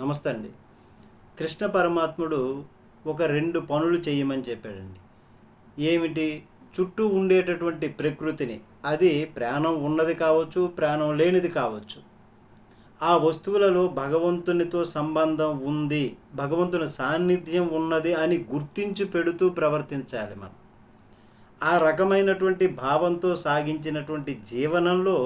నమస్తే అండి. కృష్ణ పరమాత్ముడు ఒక 2 పనులు చేయమని చెప్పాడండి. ఏమిటి? చుట్టూ ఉండేటటువంటి ప్రకృతిని, అది ప్రాణం ఉన్నది కావచ్చు, ప్రాణం లేనిది కావచ్చు. ఆ వస్తువులలో భగవంతునితో సంబంధం ఉంది, భగవంతుని సాన్నిధ్యం ఉన్నది అని గుర్తించి పెడుతూ ప్రవర్తించాలి మనం. ఆ రకమైనటువంటి భావంతో సాగించినటువంటి జీవనంలో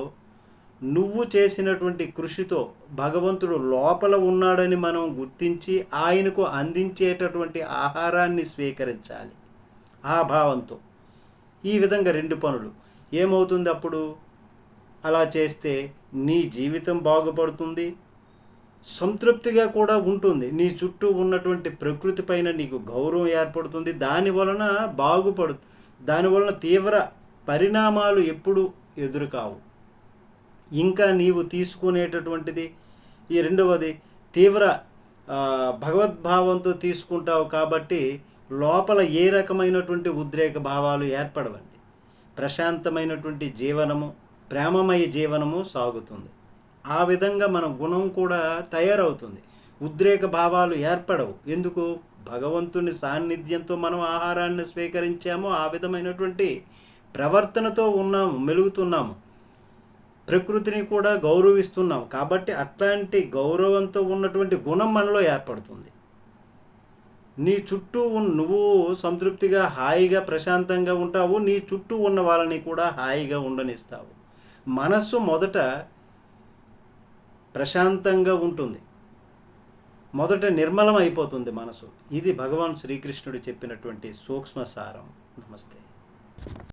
నువ్వు చేసినటువంటి కృషితో భగవంతుడు లోపల ఉన్నాడని మనం గుర్తించి ఆయనకు అందించేటటువంటి ఆహారాన్ని స్వీకరించాలి ఆ భావంతో. ఈ విధంగా 2 పనులు ఏమవుతుంది అప్పుడు? అలా చేస్తే నీ జీవితం బాగుపడుతుంది, సంతృప్తిగా కూడా ఉంటుంది. నీ చుట్టూ ఉన్నటువంటి ప్రకృతి పైన నీకు గౌరవం ఏర్పడుతుంది. దానివలన తీవ్ర పరిణామాలు ఎప్పుడు ఎదురుకావు. ఇంకా నీవు తీసుకునేటటువంటిది ఈ రెండవది తీవ్ర భగవద్భావంతో తీసుకుంటావు కాబట్టి లోపల ఏ రకమైనటువంటి ఉద్రేక భావాలు ఏర్పడవండి. ప్రశాంతమైనటువంటి జీవనము, ప్రేమమయ జీవనము సాగుతుంది. ఆ విధంగా మన గుణం కూడా తయారవుతుంది. ఉద్రేక భావాలు ఏర్పడవు. ఎందుకు? భగవంతుని సాన్నిధ్యంతో మనం ఆహారాన్ని స్వీకరించాము, ఆ విధమైనటువంటి ప్రవర్తనతో ఉన్నాము, మెలుగుతున్నాము, ప్రకృతిని కూడా గౌరవిస్తున్నాం. కాబట్టి అట్లాంటి గౌరవంతో ఉన్నటువంటి గుణం మనలో ఏర్పడుతుంది. నీ చుట్టూ నువ్వు సంతృప్తిగా హాయిగా ప్రశాంతంగా ఉంటావు, నీ చుట్టూ ఉన్న వాళ్ళని కూడా హాయిగా ఉండనిస్తావు. మనస్సు మొదట ప్రశాంతంగా ఉంటుంది, మొదట నిర్మలం అయిపోతుంది మనసు. ఇది భగవాన్ శ్రీకృష్ణుడు చెప్పినటువంటి సూక్ష్మ సారం. నమస్తే.